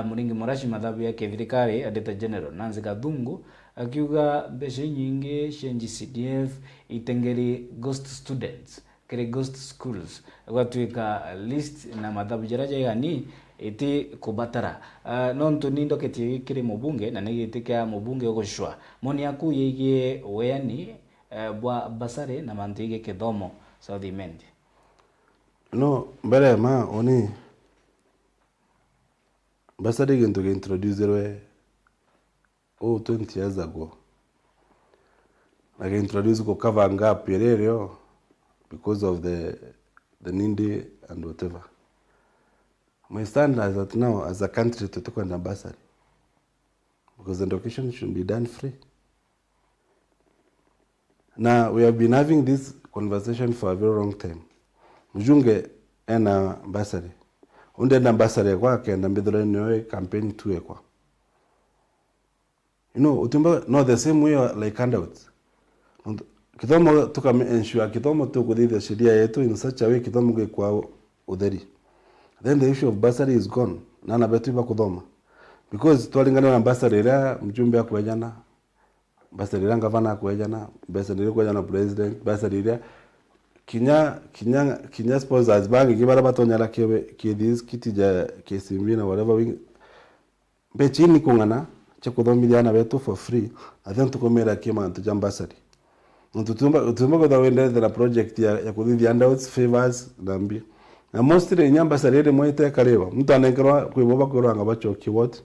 Muringi Murashi mathabu ya thirikari Auditor General Nancy Gathungu akiuga mbeca nyingi cenji CDF itengeri ghost students kere ghost schools gwatwika list na mathabu jaraja yani iti kubatara nonto nindo ketie kire mubunge na nigitika mubunge ugoshwa moni yaku yigie weani bwa basare na mantige kithomo Saudimenti. No, mbele ma oni basari gintu ge introduce we 20 years ago. Like introduce ko cover gap yerero because of the needy and whatever. My stand is that now as a country to take on bursary because the education should be done free. Now we have been having this conversation for a very long time. Mjunge ena bursary. Unde na bursary kwa kenda mbidhore niwe campaign tuwe kwa. You know, utumba no the same way like handouts. Kithomo tuka ensure kithomo tukudhidhi sheria yetu in such a way kithomo ge kwa udheri. Then the issue of bursary is gone. Nana betu iba kudhoma. Because tuwalingana na bursary ila mjumbe ya kuwejana. Bursary ila ngavana kuwejana. Bursary ila kuwejana president. Bursary ila Kinya sponsors bangi kibara batonya la kebe kidis kitija kesimbi na whatever Bechini kungana cha kuthomithia na betu for free athen tukomera kima to jambasari tutumba kwa wende the project ya kuthithia handouts favors nambi na mostly nyambasari ile moite kalewa mtu anengerwa kwiboba kuranga bachoki what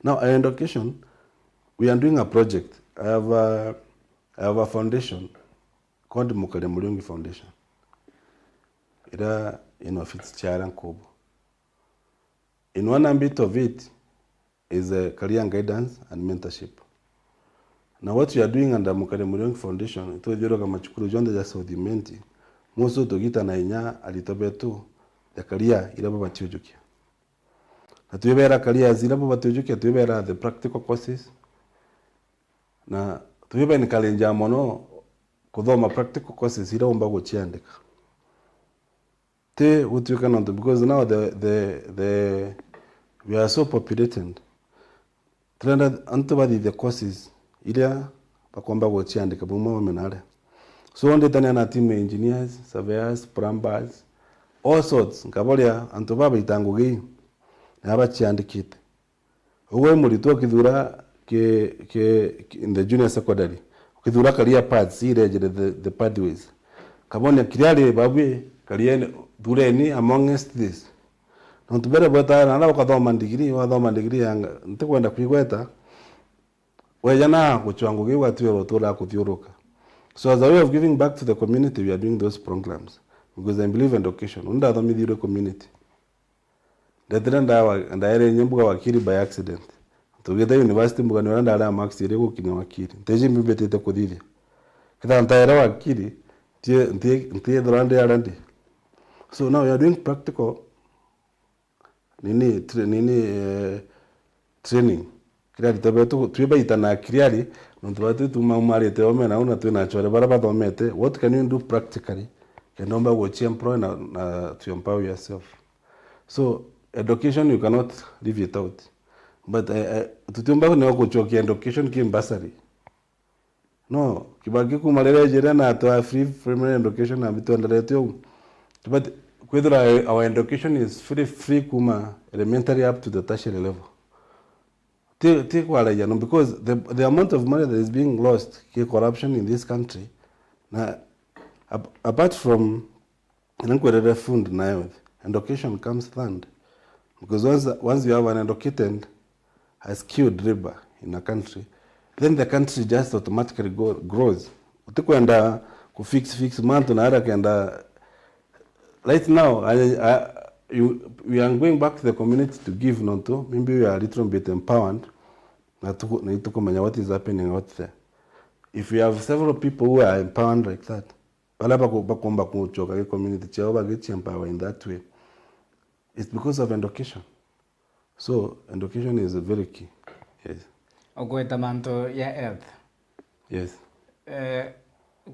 now in education we are doing a project. I have a foundation called Mukale Mulungi Foundation. Ira fits Charan Kobo. In one ambit of it is career guidance and mentorship. Now what we are doing under Mukale Mulungi Foundation, ito jiro kama chukuru jonde ja Saudi Menti, muso togita na inya alitobetu ya career ira baba tiujukia. Na tuibera career zira baba tiujukia tuibera the practical courses. Na tuiba ni kalenja mono kuthoma practical courses ira omba guchiandika te utuika nanto because now the we are so populated trenda anto badi the courses ira bakomba guchiandika bumwe menare so onde tani na team engineers surveyors plumbers all sorts ngabolia anto baba itangugi na bachiandikite uwe mulito kithura in the junior secondary ukithura career paths ile the pathways kabone kiriale babwe career dureni amongst this not better bota na ukathoma degree yanga ntikwenda kwigweta wejana kuchwangu giwa tuyo tola kuthiuruka so as a way of giving back to the community we are doing those programs because I believe in education unda thomithire community ndetrenda ndaire nyimbuga wakiri by accident tugeta university mbuga ni wanda ala max ile gukinya wakiri nteje mbetete kuthithia kitha ntaira wakiri tie drande arandi so now we are doing practical training kila litabetu tuiba itana kiriali ntubatu tumamarite omena una twina chore baraba thomete what can you do practically kenomba watch employ na to empower yourself so education you cannot leave it out. But tutumba ne kuchokia education kimbasari. No, kibaki kumalele jere na to free primary education na bitondere tyo. But whether our education is free kuma elementary up to the tertiary level. Take wala ya no because the amount of money that is being lost ki corruption in this country na apart from the fund na education comes third. Because once you have an educated a skilled labor in a country, then the country just automatically grows. Utikwenda ku fix month na ara kenda right now we are going back to the community to give nonto maybe we are a little bit empowered na tukumanya what is happening out there. If we have several people who are empowered like that, wala bakomba kuchoka ke community chao get empowered in that way. It's because of education. So education is a very key. Yes. Okweta manto ya health. Yes.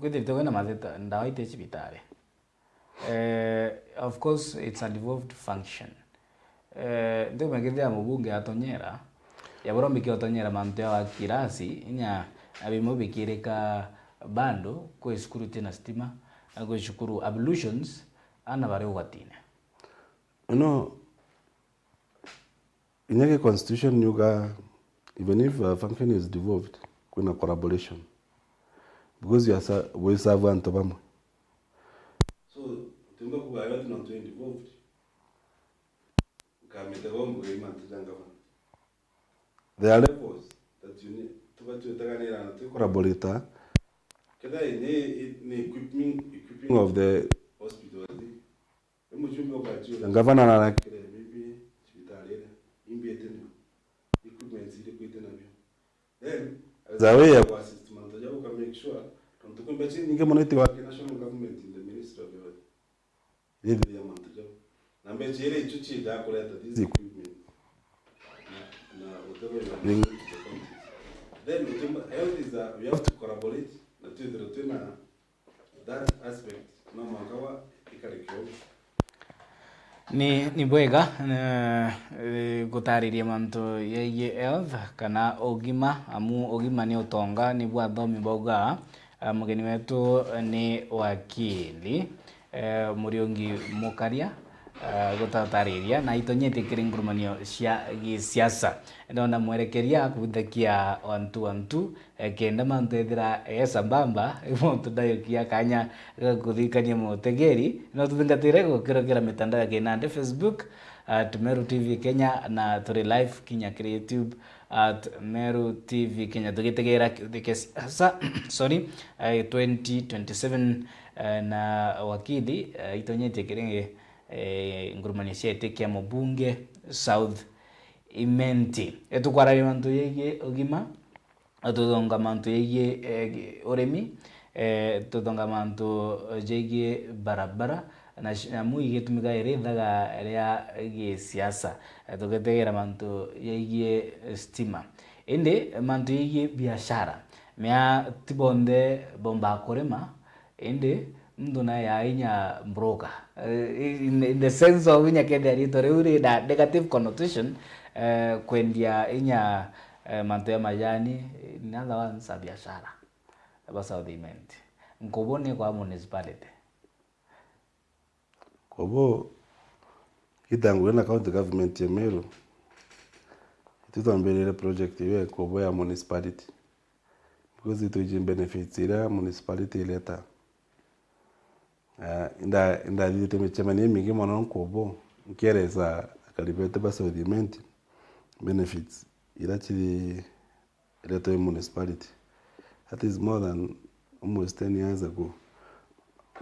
Kudirito na mazeta ndawaite hospitali. Of course it's a devolved function. Ndio magedea mubunge atonyera. Ya borombi atonyera manto ya kirasi inya abimobikireka bando ko skuru tena stima ko shukuru ablutions ana bare watine. You know, in the constitution, even if a function is devolved, kuna collaboration. Because we serve one Tobamo. So, tumba kuwa yote not involved. There are levels that you need. Tuba tuetaganira na tu collaborator. Kada ni equipping of the hospital. Gavana na kile bibi hospitali ile imbie tena equipment ile kuita na bio then as a way of assessment ya uka make sure tuntukumbe chini ninge monitor wa national government in the ministry of health ile ya mantujo na mbeje ile chuchi da kuleta this equipment na whatever you bring to the country then health is we have to collaborate na tuna that aspect na makawa ikarikio ni bwega gutariria manto ye health kana ogima amu ogima ni utonga ni bwa thomi boga mugeni wetu ni wakili Muriungi Mukaria gutataria na itonyete kiringurumanio cia gisiasa ndona mwerekeria kubithakia wantu kenda mantu ethira sambamba muntu ndayokia kanya kuthikania mutegeri no tuthingatire gukirokera mitandao ya kinande Facebook at Meru TV Kenya na turi live kinya kiri YouTube at Meru TV Kenya tugitegera siasa sorry 2027 na wakili itonyete kiringe ngurumania ciete kia mubunge South Imenti etukwararia mantu yeye ogima atuthonga mantu yeye uremi tuthonga mantu yeye barabara na muige tumiga irithaga ria gisiasa tugetegera mantu yeye stima indi mantu yeye biashara mea tibonde bomba kurema indi mtu na ya inya broker in the sense of inya kenda uri da negative connotation kwendia inya mantu ya majani in other ones a biashara basa udiment nkobone kwa municipality kobo kitangu na county government ya Meru tutambelele project iwe kobo ya municipality because it will benefits ila municipality ileta inda dite mechemani mingi mono kobo nkereza kalibete basa udiment benefits ila chili ileta municipality that is more than almost 10 years ago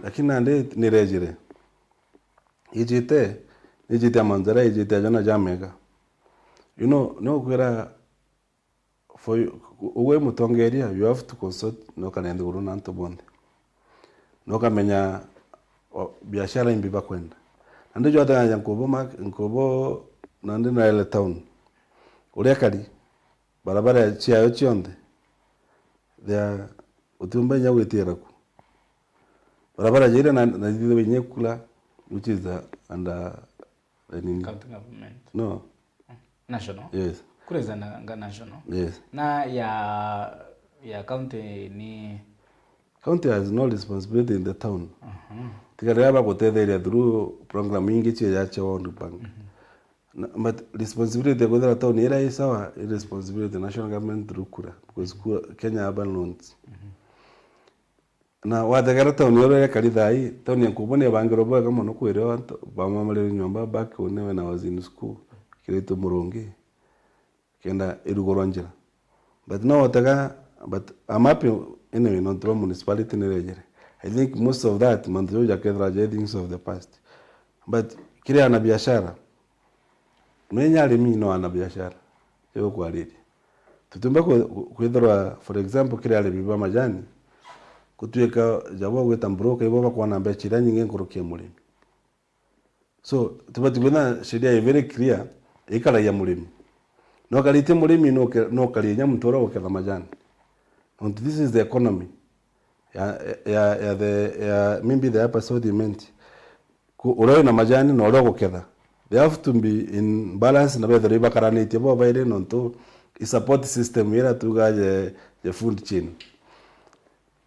lakini ande nirejere ijite manzara ijite jana jamega you know no kwera for uwe mutongeria you have to consult no kanende uruna ntobonde no kamenya biashara imbiba kwenda ande jota ya nkobo nande na ile town urekali barabara chia yo chionde there utumba nya wetera ku barabara jira na ndiwe wenye kula which is under county government no national yes kureza na national yes na ya county ni county has no responsibility in the town tikaraba kutetheria through program ingi che ya World Bank but responsibility go the town era is our responsibility the national government through kura because Kenya urban loans na wathagara town yore karitha hii town ya kubone bangirobo kama no kwire ba mamale nyomba back when I was in school kireto murongi kenda irugoronjera but now wataga but I'm happy anyway not the municipality nerejere I think most of that manzo ya kedra things of the past but kile ana biashara menya limi no ana biashara yo kwa lili tutumba kwithra for example kile ale biba majani kutueka jabo gweta mbroka ibo bakwa na mbechira nyingi nkorokia mulimi so tubatigona sheria very clear ikala ya mulimi no kalite mulimi no kalinya mtoro okela majani and this is the economy ya maybe the upper sediment urayo na majani no ro guketha they have to be in balance na bethe riba karanite bo baire no to support system ira tugaje the food chain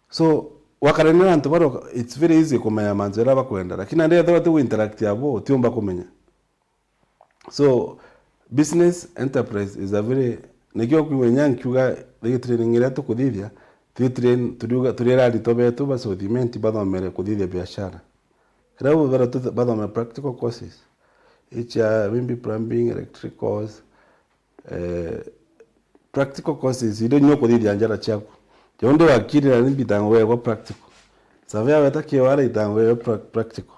so wakarania antu baro it's very easy kumenya manzera bakwenda lakini ande thwa tu interact yabo tiomba kumenya so business enterprise is a very negyo kwenya nkiuga the training ira to kuthithia tu train tuduga turera litobetu baso dimenti bathomere kuthithia biashara kirabo bara tu bathomere practical courses maybe plumbing electricals practical courses ido nyo kuthithia njara chaku jonde wakiri na nimbitango wewe practical savia wetake wala itango wewe practical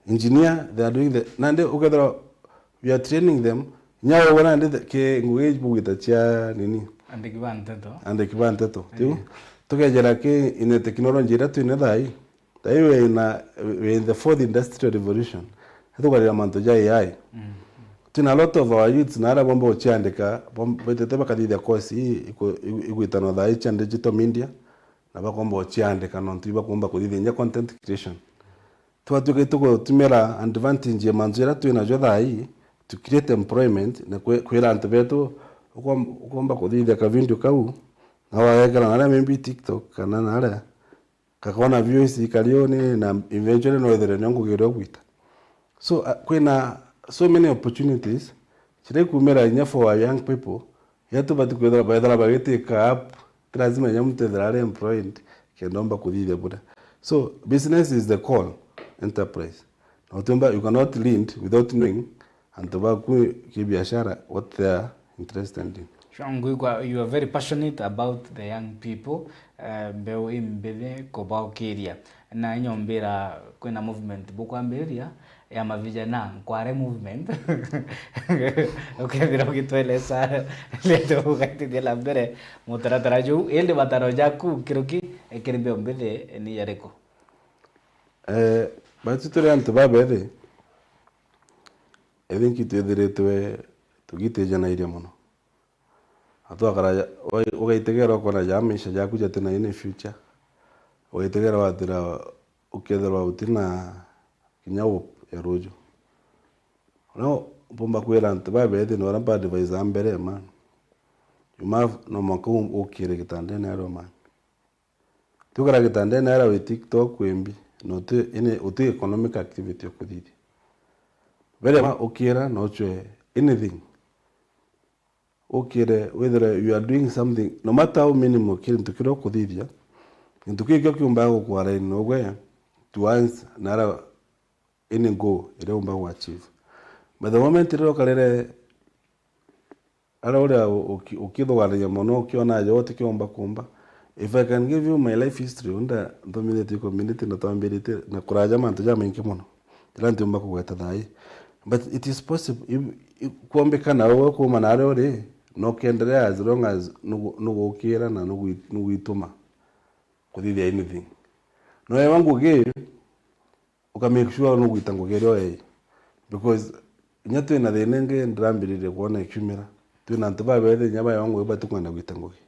engineer they are doing the nande ukethra we are training them nyawo wana nde ke nguge bugita cha nini ande kibanteto tu tukejera ke in technology ratu ine thai we in the fourth industrial revolution hatukwalira manto ja AI tuna lot of our youths na ara bombo chiandika betete bakathithia course igwitano thai cha digital media na bakombo chiandika no ntiba kumba kuthithia content creation twatuke tuko tumera advantage ya manzera twina jo thai to create employment na kwira antu betu ukomba kuthithia ka video kau na wawekera na maybe TikTok kana na ara kakona views ikalione na eventually no ethere nyongo gero gwita So kwina so many opportunities chire kumera nya for our young people yetu bati kwethera baethera bagitika up lazima nyamutethera ari employed kendomba kuthithia buda. So business is the call enterprise. Notumba you cannot lead without knowing and tobaku kibiashara what they are interested in. Shangwe, you are very passionate about the young people. Mbeo imbele kobaukiria na nyombera kwena movement bukwamberia ya mavijana kware movement. Okay, vira ukitweleza leto ukati de la mbere mutaratara juu ele bataroja ku kiruki ekirbe mbele ni yareko. Batutore antu babere. I think itwethiritwe tugitejana iria muno. Atwakara ugaitegera ukona jamisha jaku jatina in future. Ugaitegera watira uketherwa utina kinyawo ya rojo. No pomba kwera antu babere no ramba advise ambere man. Yuma no mako ukire kitandene aro man. Tukara kitandene aro TikTok wembi no te ine uti economic activity okuthithia. Very ma ukira no chwe anything. Ukire whether you are doing something no matter how minimal kire ntukira okuthithia ntukikyo kiumba gukwara no gwe to once nara any go ire umba ku achieve. But the moment ire okarere ara ore ukithogania muno ukiona yote kiumba kumba. If I can give you my life history unda ndomire community na tambirite na kuraja mantu ja mengi muno ila ntumba kugweta thai. But it is possible kuombekana wewe kuma na ore no kendelea as long as nugukira na nugituma kuthithia anything. No wangu ge ukamake sure nugwita ngugerio because nyatu ina thenenge ndambirire kuona ikumira twina ntuba bethe nyaba wangu eba tukwenda gwita ngugi.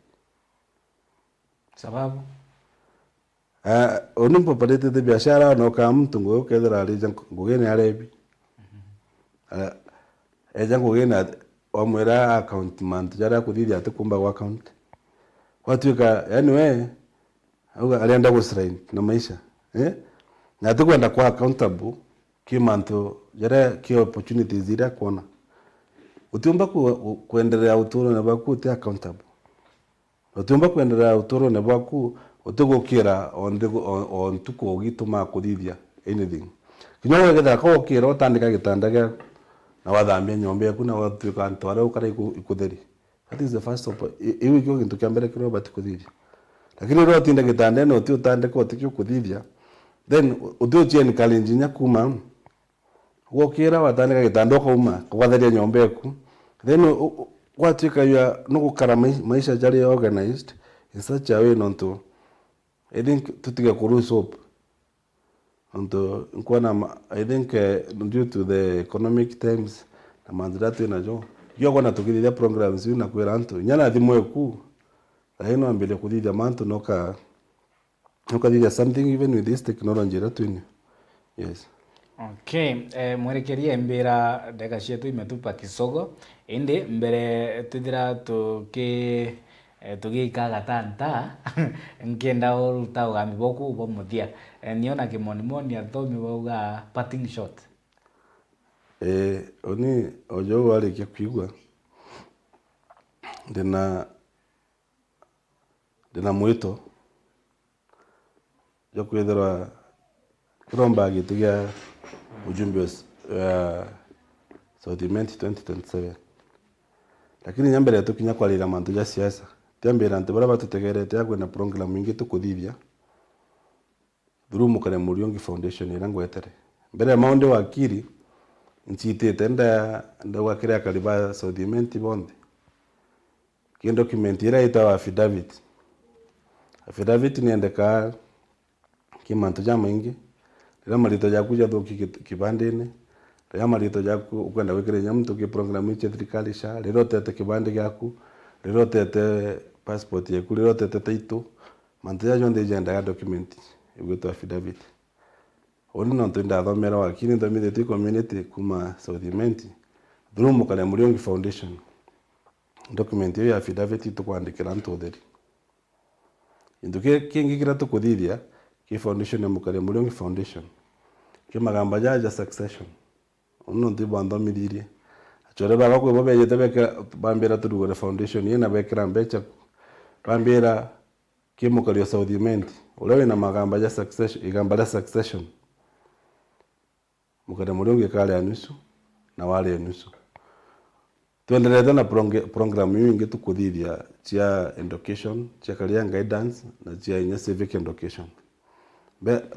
Sababu onumpa palete de biashara no kam tungo ukethera ari ngugi ni arebi. Ejangu gena omwera account month jara kuthithia atukumba kwa account. Kwatuika yani we alienda gusrain na maisha na tukwenda kwa accountable kimanto jara ki opportunities ira kuona utumba kuendelea utoro na baku te accountable utumba kuendelea utoro na baku utugukira on tuko gituma kuthithia anything kinyo getha ko kira utandika gitanda gya na wathambia nyombe yaku na watuika ntwara ukara ikutheri. That is the first step. Iwi kyo kintu kiambere kiro bati kuthithia. Lakini ro tinda gitandene uti utandika utikyo kuthithia. Then uti chien challenge nya kuma gukira watandika gitanda kuma kwatheria nyombe yaku. Then watuika ya nugukara maisha jari organized in such a way nonto I think tutiga kuru soap. Nto nkwana I think due to the economic times na mandrato inajo yo kona tukithia programs ina kwera antu nyana thimwe ku laino ambele kuthithia mantu noka thithia something even with this technology ratwini. Yes. Okay, mwerekeria mbira ndeka cietu imetupa kisogo indi mbere twithira tugikaga tanta nkienda uruta ugambi boku bo muthia niona kimonimoni athomi bauga parting shot. Oni ojo wale kwigwa ndina mwito jo kwethera kuromba gitiga ujumbe Southimenti 2027 lakini nyambere tukinya kwalira mantu ja siasa tiambira antu bara batutegerete ya kwena program ingi tukuthithia through Mukare Muriongi Foundation ira ngwetere mbere maunde wakiri nchitete ndawakira kariba Southimenti bonde ki document ira itawa affidavit niendeka kimantu ja maingi rira marito jaku jathuki kibandene rira marito jaku ukwenda wikire nyamtu ki program ichi thirikari sha riro tete kibande gyaku riro tete passport yaku riro tete title mantu ja jonde jenda ya document igwetwa affidavit. Oni no twenda thomera wakini nthomithĩtie community kuma Southimenti through Mukare Muriongi Foundation. Document ya affidavit tukwandikira ntu theri indu kingi kira tukuthithia ki foundation ya Mukare Muriongi Foundation ki magamba ja succession uno ntibando milirie achore baba kwe bobe yete beka bambera turugore foundation yena bekira mbecha bambera kimukalio saudiment ulewe na magamba ya succession igamba la succession mukade mulungu kale anusu na wale anusu tuendelea na program nyingi tukuthithia cia education cia career guidance na cia inya civic education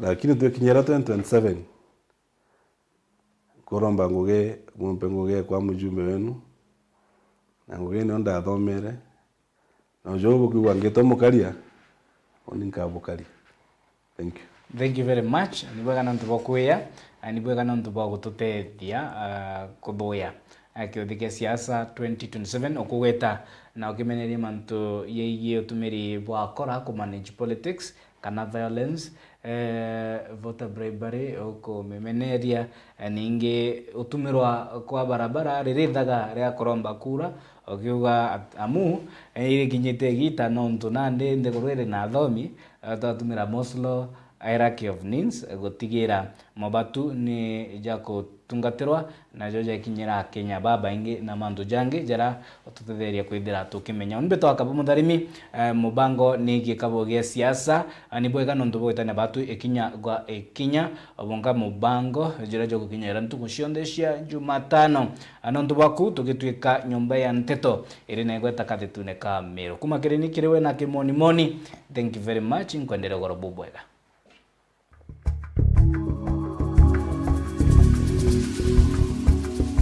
lakini tukinyera 2027 koromba nguge mumpe nguge kwa mujumbe wenu na nguge ni onda athomere na ujobo kiwa ngetomukaria oninkabukaria. Thank you very much. Ni bwega na ntubo kuya, ni bwega na ntubo gututethia kuthuya kiuthike siasa 2027 okugweta na ukimenyeria mantu yegie utumiri bwa kora ku manage politics kana violence voter bribery okumemeneria ningi utumirwa kwa barabara ririthaga ria koromba kura okiuga amu iri kinyite gita nontu nande ndegurire na thomi tatumira moslo hierarchy of needs gutigira mobatu ni jako tungatirwa na joja kinyira Kenya baba ingi na mandu jange jara otutetheria kwithira tukimenya unbe twakaba mutharimi mubango ni gikabo gia siasa ni bwega nontu bwitane batu ikinya gwa ikinya obonga mubango jira jo kukinyira ntuko cionde cia Jumatano nontu baku tugitwika nyumba ya nteto iri na igweta kathitune ka mero kuma kirini kiriwe na kimoni moni. Thank you very much, nkwendere goro bubwega.